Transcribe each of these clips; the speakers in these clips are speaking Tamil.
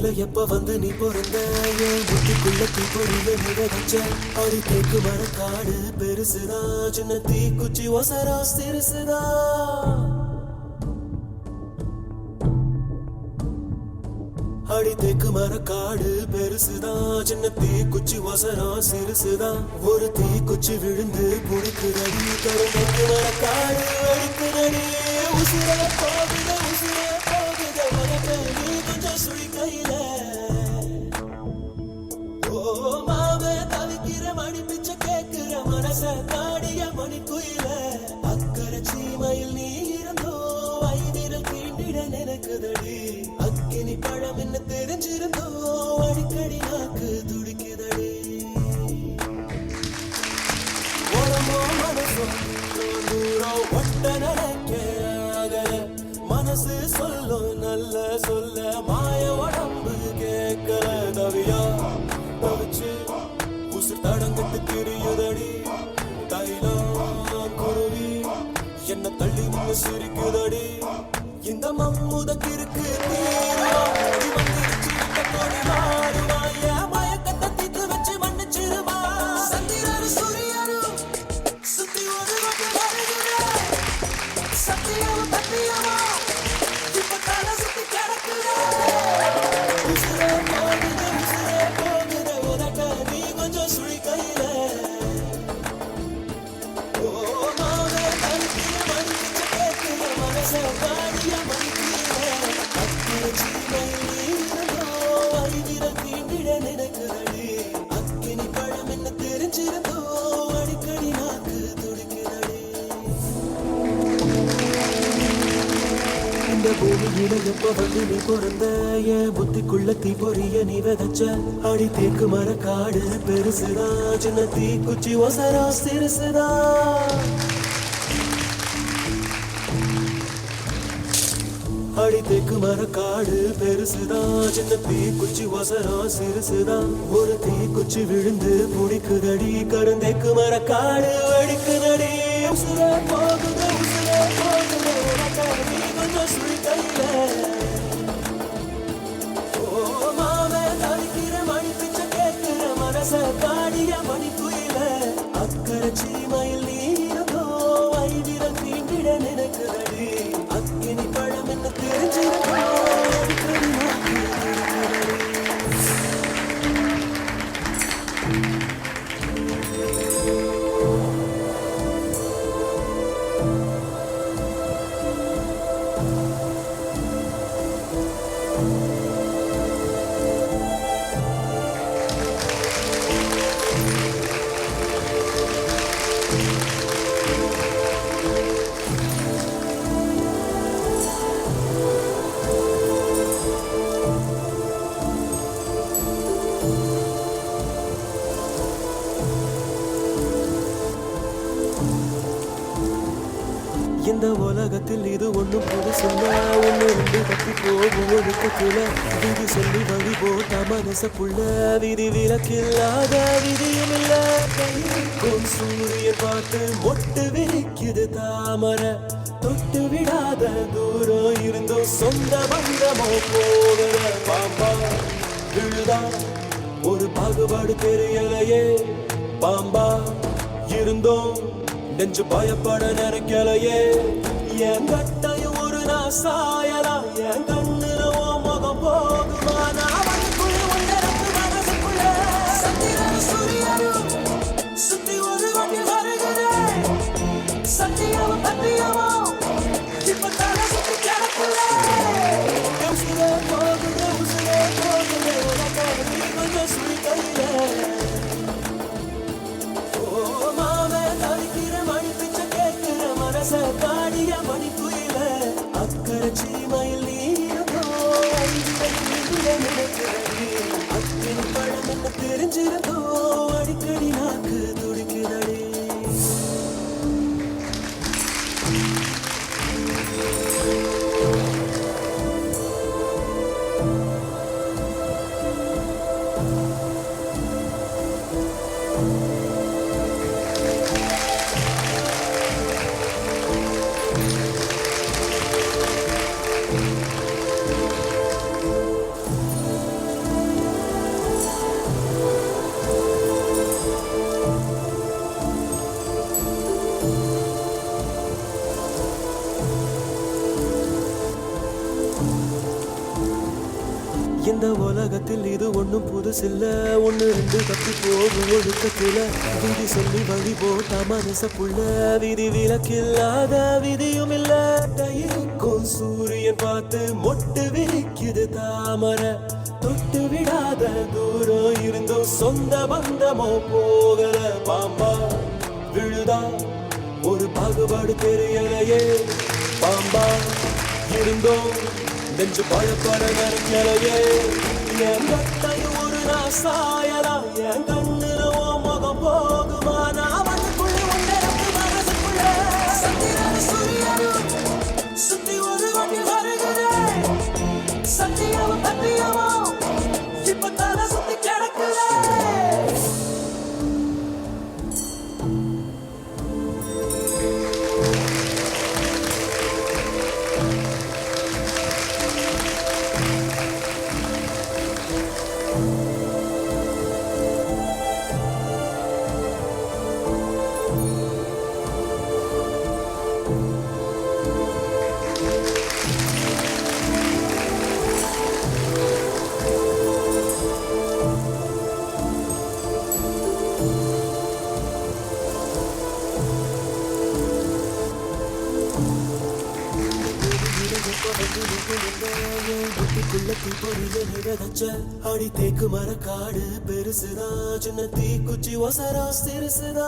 பூமியில எப்ப வந்து நீ பிறந்த என் புத்திக்குள்ள தீப்பொறிய நிகழ்ச்ச அடி தேக்கு மரக்காடு பெருசுதா சின்ன தீக்குச்சி ஒசரா சிறுசுதா அடி தேக்கு மரக்காடு பெருசுதா சின்ன தீக்குச்சி ஒசரா சிறுசுதா ஒரு தீக்குச்சி விழுந்து குடிக்குதடி கரும்பு மரக்காடு அடிக்குதடி உசுர போகுத உனக்கு நீ கொஞ்சம் சுழி கையில ஓ மாவே தவிக்கிற மணி பிச்சை கேட்கிற மனச தாடிய மணி குயில அக்கறை சீமையில் நீ இருந்தோ ஐதிரல் தீண்டிட நினைக்குதடி அக்கினி பழம் என்ன தெரிஞ்சிருந்தோ அடிக்கடி நாக்கு துடிக்குதடி உடம்போ மனசோ தூரம் ஒட்ட நினைக்க மனசு சொல்லும் நல்ல சொல்ல மாய உடம்பு கேட்கல தவியா தவிச்சு உசுர் தடங்கட்டு திரியுதடி தைலம் குருவி என்ன தள்ளி நின்று சிரிக்குதடி இந்த மம்முத கிறுக்கு மயக்கத்தை தீத்து வச்சு மன்னிச்சிருமா சந்திரரு சூரியரும் சுத்தி ஒரு சத்தியம் தத்தியமா அக்கினி பழம் என்ன தெரிஞ்சிருந்தோ அடிக்கடி நாக்கு துடிக்குதடி இந்த பூமியில எப்ப வந்து நீ பிறந்த என் புத்திக்குள்ள தீ பொறிய நீ விதைச்ச அடி தேக்கு மரக்காடு பெருசுதா சின்ன தீக்குச்சி ஒசரா சிறுசுதா அடி தேக்கு மரக்காடு பெருசுதா சின்ன தீக்குச்சி ஒசரா சிறுசுதா ஒரு தீக்குச்சி விழுந்து புடிக்குதடி கருந்தேக்கு மரக்காடு வெடிக்குதடி உசுர போகுது நீ கொஞ்சம் சுழி கையில ஓ மாவே தவிக்கிற மணி பிச்சை கேட்கிற மனச தாடிய மணி குயில அக்கறை சீமையில் நீ இருந்தோ ஐதிரல் தீண்டிட நினைக்குதடி அக்கினி பழம் என்ன தெரிஞ்சிருக்கோ அடிக்கடி நாக்கு இந்த உலகத்தில் இது ஒண்ணும் புதுசுல்ல ஒண்ணு ரெண்டு தப்பி போகும் ஒழுக்கத்துல விதி சொல்லி வழி போட்ட மனசுக்குள்ள விதி விலக்கில்லாத விதியும் இல்ல சூரியன் பார்த்து மொட்டு விரிக்குது தாமரை தொட்டு விடாத தூரம் இருந்தும் சொந்த பந்தமோ போகிற பாம்பா விழுதா ஒரு பாகுபாடு தெரியலையே பாம்பா இருந்தோம் நெஞ்சு பயப்பட நினைக்கலையே என் கட்டையும் ஒரு நான் சாயலாம் என் கண்ணுல ஓ முகம் போகுமா நான் மண்ணுக்குள்ள ஒன்றரப்பு மனசுக்குள்ள சத்திரம் சூரியரும் சுத்தி ஒரு வண்டி வருகிறேன் சத்தியம் தத்தியமோ இப்ப தலை சுத்தி கிடக்குள்ள உசுரே போகுது உனக்காக நீ கொஞ்சம் சுழி கையில தாடிய மணி குயில அக்கறை சீமையில் நீ இருந்தோ அக்கினி பழம் என்ன தெரிஞ்சிருந்தோ அடிக்கடி நாக்கு துடிக்குதடி உலகத்தில் இது ஒண்ணும் புதுசில்ல. ஒண்ணு ரெண்டு தப்பி போகும் ஒழுக்கத்துல விதி சொல்லி வழி போட்ட மனசப்புள்ள விதி விலக்கில்லாத விதியும் இல்ல. இருக்கும் சூரியன் பார்த்து மொட்டு விரிக்குது தாமரை. தொட்டு விடாத தூரம் இருந்தும் சொந்த பந்தமோ போகல. பாம்பா விழுதா ஒரு பாகுபாடு தெரியலையே. பாம்பா இருந்தோம் நெஞ்சு பழப்பட நினைக்கலையே. என் கட்டையும் ஒரு நான் சாயலாம். என் கண்ணுல ஓ முகம் போகுமா? நான் வந்துக்குள்ள ஒன்றரை மனசுக்குள்ள சத்தியான சூரியனும் சுத்தி ஒரு வண்டில் வருகிறேன். சத்தியமும் தத்தியமும் இப்ப தலை சுத்தி கிடக்குறேன். அடி தேக்கு மரக்காடு பெருசுதா. சின்ன தீக்குச்சி ஒசரா சிறுசுதா.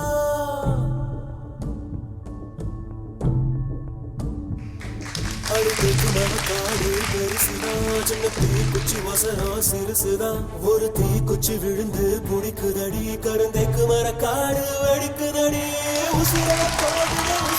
அடி தேக்கு மரக்காடு பெருசுதா. சின்ன தீக்குச்சி ஒசரா சிறுசுதா. ஒரு தீக்குச்சி விழுந்து புடிக்குதடி. கருந்தேக்கு மரக்காடு வெடிக்குதடி. உசுர போகுதடி.